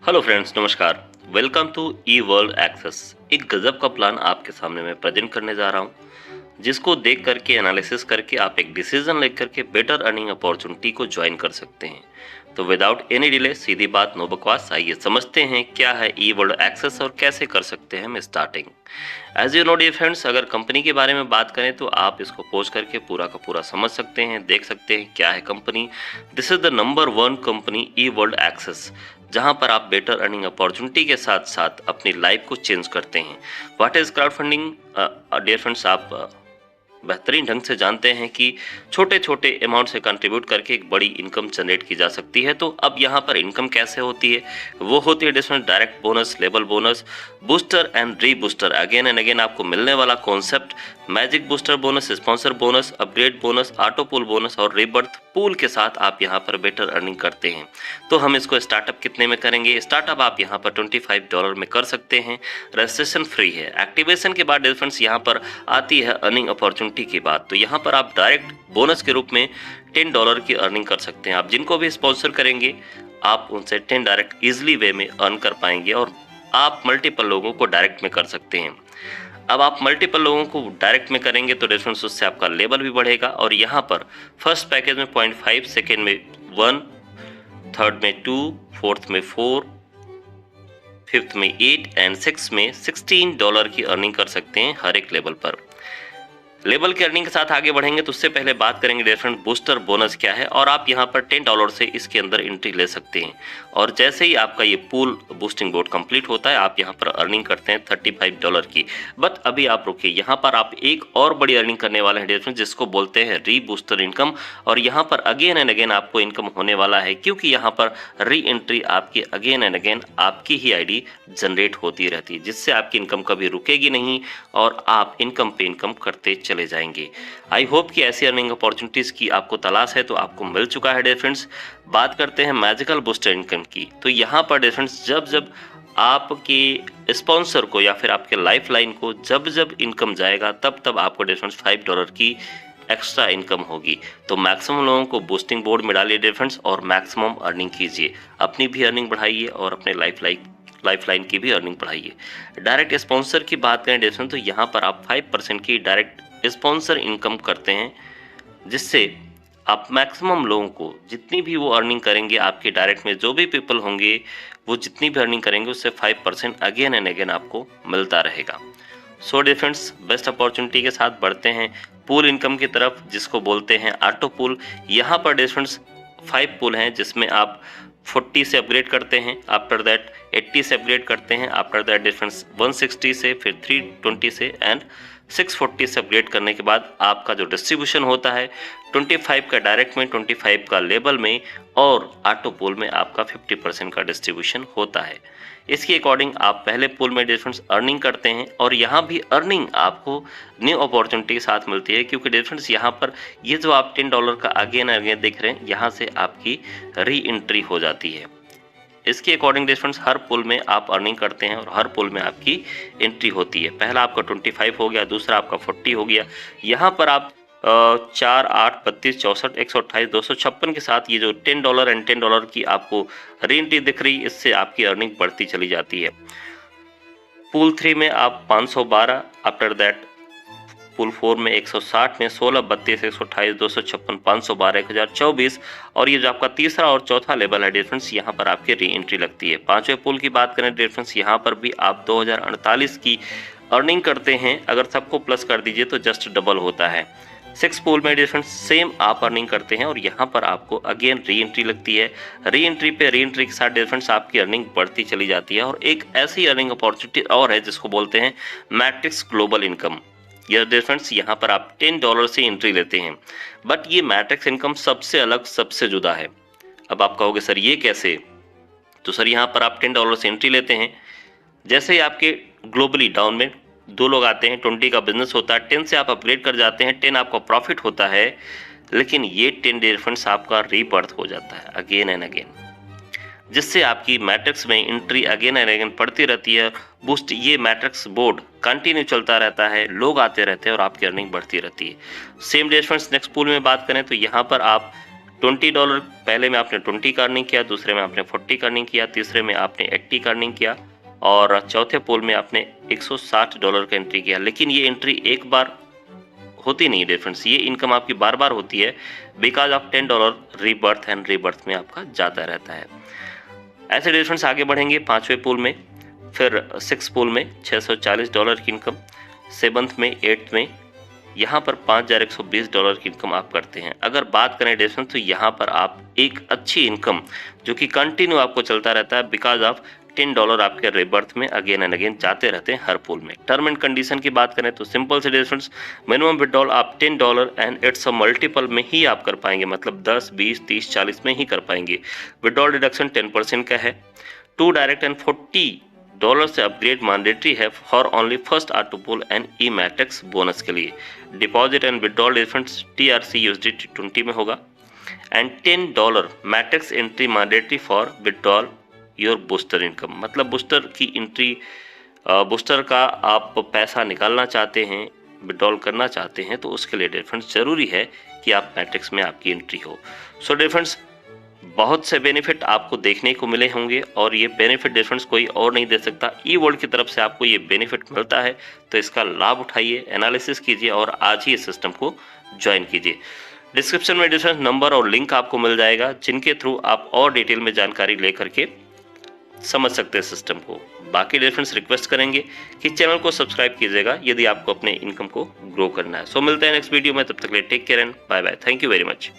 Hello friends, नमस्कार। Welcome to E world access. एक गजब का प्लान आपके सामने मैं प्रेजेंट करने जा रहा हूं, जिसको देख करके एनालिसिस करके आप एक डिसीजन लेकर के बेटर अर्निंग अपॉर्चुनिटी को ज्वाइन कर सकते हैं। तो विदाउट एनी डिले, सीधी बात नो बकवास, आइए समझते हैं क्या है ई वर्ल्ड एक्सेस और कैसे कर सकते हैं हम starting. As you know dear friends, अगर कंपनी के बारे में बात करें तो आप इसको पोस्ट करके पूरा का पूरा समझ सकते हैं, देख सकते हैं क्या है company. This is the number 1 company E world access, जहां पर आप बेटर अर्निंग अपॉर्चुनिटी के साथ साथ अपनी लाइफ को चेंज करते हैं। What is crowd funding dear friends, आप बेहतरीन ढंग से जानते हैं कि छोटे छोटे अमाउंट से कंट्रीब्यूट करके एक बड़ी इनकम जनरेट की जा सकती है। तो अब यहाँ पर इनकम कैसे होती है? वो होती है different direct bonus, label bonus, booster and re booster. Again and again आपको मिलने वाला concept magic booster bonus, sponsor bonus, upgrade bonus, auto pool bonus और रीबर्थ पूल के साथ आप यहाँ पर बेटर अर्निंग करते हैं। तो हम इसको स्टार्टअप कितने में करेंगे? स्टार्टअप आप यहाँ पर $25 में कर सकते हैं। रजिस्ट्रेशन फ्री है। एक्टिवेशन के बाद डिफरेंस यहाँ पर आती है अर्निंग अपॉर्चुनिटी की बात। तो यहाँ पर आप डायरेक्ट बोनस के रूप में $10 की अर्निंग कर सकते हैं। आप जिनको भी स्पॉन्सर करेंगे आप उनसे 10 डायरेक्ट इजिली वे में अर्न कर पाएंगे और आप मल्टीपल लोगों को डायरेक्ट में कर सकते हैं। अब आप मल्टीपल लोगों को डायरेक्ट में करेंगे तो डिफरेंस उससे आपका लेवल भी बढ़ेगा। और यहाँ पर फर्स्ट पैकेज में 0.5, सेकेंड में 1, थर्ड में 2, फोर्थ में 4, फिफ्थ में 8 एंड सिक्स में $16 की अर्निंग कर सकते हैं हर एक लेवल पर। लेवल की अर्निंग के साथ आगे बढ़ेंगे तो उससे पहले बात करेंगे डिफरेंट बूस्टर बोनस क्या है। और आप यहाँ पर $10 से इसके अंदर एंट्री ले सकते हैं। और जैसे ही आपका ये पूल बूस्टिंग बोर्ड कंप्लीट होता है आप यहाँ पर अर्निंग करते हैं $35 की। बट अभी आप रुकिए, यहाँ पर आप एक और बड़ी अर्निंग करने वाले हैं डिफरेंट, जिसको बोलते हैं री बूस्टर इनकम। और यहाँ पर अगेन एंड अगेन आपको इनकम होने वाला है, क्योंकि यहाँ पर री एंट्री आपकी अगेन एंड अगेन आपकी ही आईडी जनरेट होती रहती है, जिससे आपकी इनकम कभी रुकेगी नहीं और आप इनकम पे इनकम करते चले जाएंगे। आई होप कि ऐसी अर्निंग अपॉर्चुनिटीज की आपको तलाश है तो आपको मिल चुका है डियर फ्रेंड्स। बात करते हैं मैजिकल बूस्टर इनकम की। तो यहाँ पर डियर फ्रेंड्स, जब जब आपके स्पॉन्सर को या फिर आपके लाइफ लाइन को जब जब इनकम जाएगा तब तब आपको डियर फ्रेंड्स $5 की एक्स्ट्रा इनकम होगी। तो मैक्सिमम लोगों को बूस्टिंग बोर्ड में डालिए डियर फ्रेंड्स और मैक्सिमम अर्निंग कीजिए। अपनी भी अर्निंग बढ़ाइए और अपने लाइफ लाइन की भी अर्निंग बढ़ाइए। डायरेक्ट स्पॉन्सर की बात करें डियर फ्रेंड्स, तो यहाँ पर आप 5% की डायरेक्ट स्पॉन्सर इनकम करते हैं, जिससे आप मैक्सिमम लोगों को जितनी भी वो अर्निंग करेंगे, आपके डायरेक्ट में जो भी पीपल होंगे वो जितनी भी अर्निंग करेंगे उससे 5% अगेन एंड अगेन आपको मिलता रहेगा। So dear friends, best opportunity के साथ बढ़ते हैं पूल इनकम की तरफ, जिसको बोलते हैं ऑटो पूल। यहाँ पर डियर फ्रेंड्स 5 पूल हैं, जिसमें आप 40 से अपग्रेड करते हैं, आफ्टर दैट 80 से अपग्रेड करते हैं, आफ्टर दैट डिफरेंस 160 से, फिर 320 से एंड 640 से अपग्रेड करने के बाद आपका जो डिस्ट्रीब्यूशन होता है 25 का डायरेक्ट में, 25 का लेबल में और ऑटो पूल में आपका 50% का डिस्ट्रीब्यूशन होता है। इसके अकॉर्डिंग आप पहले पूल में डिफरेंस अर्निंग करते हैं और यहाँ भी अर्निंग आपको न्यू अपॉर्चुनिटी के साथ मिलती है, क्योंकि डिफरेंस यहाँ पर ये जो आप $10 का अगेन अगेन देख रहे हैं, यहाँ से आपकी री एंट्री हो जाती है। इसके अकॉर्डिंग डिफरेंस हर पुल में आप अर्निंग करते हैं और हर पुल में आपकी एंट्री होती है। पहला आपका 25 हो गया, दूसरा आपका 40 हो गया। यहाँ पर आप 4, 8, 32, 64, 128, 256 के साथ ये जो $10 एंड $10 की आपको री एंट्री दिख रही, इससे आपकी अर्निंग बढ़ती चली जाती है। पूल 3 में आप 512, आफ्टर दैट पूल 4 में 160 में 16, 32, 128, 256, 512, 1024 और ये जो आपका तीसरा और चौथा लेवल है डिफरेंस, यहाँ पर आपकी री एंट्री लगती है। पांचवें पूल की बात करें डिफरेंस, यहाँ पर भी आप 2048 की अर्निंग करते हैं। अगर सबको प्लस कर दीजिए तो जस्ट डबल होता है। 6 पूल में डिफरेंस सेम आप अर्निंग करते हैं और यहाँ पर आपको अगेन री एंट्री लगती है। री एंट्री पे री एंट्री के साथ डिफरेंस आपकी अर्निंग बढ़ती चली जाती है। और एक ऐसी अर्निंग अपॉर्चुनिटी और है जिसको बोलते हैं मैट्रिक्स ग्लोबल इनकम। यह डिफरेंस यहाँ पर आप $10 से एंट्री लेते हैं, बट ये मैट्रिक्स इनकम सबसे अलग, सबसे जुदा है। अब आप कहोगे सर ये कैसे? तो सर यहाँ पर आप $10 से एंट्री लेते हैं, जैसे ही आपके ग्लोबली डाउन में 2 लोग आते हैं, 20 का बिजनेस होता है, 10 से आप अपग्रेड कर जाते हैं, 10 आपका प्रॉफिट होता है, लेकिन ये 10 डिफरेंस आपका रीबर्थ हो जाता है अगेन एंड अगेन, जिससे आपकी मैट्रिक्स में एंट्री अगेन एंड अगेन पड़ती रहती है। बूस्ट ये मैट्रिक्स बोर्ड कंटिन्यू चलता रहता है, लोग आते रहते हैं और आपकी अर्निंग बढ़ती रहती है। सेम डिफरेंस नेक्स्ट पूल में बात करें तो यहाँ पर आप $20 पहले में आपने 20 का अर्निंग किया, दूसरे में आपने 40 का अर्निंग किया, तीसरे में आपने 80 का अर्निंग किया और चौथे पूल में आपने $160 का एंट्री किया। लेकिन ये एंट्री एक बार होती नहीं है फ्रेंड्स, ये इनकम आपकी बार बार होती है because of $10 rebirth and rebirth में आपका जाता रहता है। ऐसे डिफरेंस आगे बढ़ेंगे 5वें पूल में, फिर 6 पूल में $640 की इनकम, 7th में 8th में यहाँ पर $5120 की इनकम आप करते हैं। अगर बात करें डिफरेंस तो यहाँ पर आप एक अच्छी इनकम जो कि कंटिन्यू आपको चलता रहता है बिकॉज ऑफ $10 आपके रीबर्थ में अगेन एंड अगेन जाते रहते हैं हर पूल में। टर्म एंड कंडीशन की बात करें तो सिंपल से डिफरेंस, मिनिमम विड्रॉल आप $10 एंड इट्स अ मल्टीपल में ही आप कर पाएंगे, मतलब 10, 20, 30, 40 में ही कर पाएंगे। विड्रॉल डिडक्शन 10% का है। टू डायरेक्ट एंड $40 से अपग्रेड मैंडेटरी है for only first R2 pool and E matrix bonus के लिए। Deposit and withdrawal difference TRC/USD 20 में होगा and $10 matrix entry mandatory for withdrawal your booster income, मतलब बूस्टर की एंट्री, बूस्टर का आप पैसा निकालना चाहते हैं, विड्रॉल करना चाहते हैं तो उसके लिए डिफरेंस जरूरी है कि आप मैट्रिक्स में आपकी एंट्री हो। सो डिफरेंस बहुत से बेनिफिट आपको देखने को मिले होंगे और ये बेनिफिट डिफरेंस कोई और नहीं दे सकता। ई वर्ल्ड की तरफ से आपको ये बेनिफिट मिलता है तो इसका लाभ उठाइए, एनालिसिस कीजिए और आज ही इस सिस्टम को ज्वाइन कीजिए। डिस्क्रिप्शन में डिफरेंस नंबर और लिंक आपको मिल जाएगा जिनके थ्रू आप और डिटेल में जानकारी लेकर के समझ सकते हैं सिस्टम को। बाकी डिफरेंस रिक्वेस्ट करेंगे कि चैनल को सब्सक्राइब कीजिएगा यदि आपको अपने इनकम को ग्रो करना है। सो मिलते हैं नेक्स्ट वीडियो में, तब तक के लिए take care and bye bye. Thank you very much.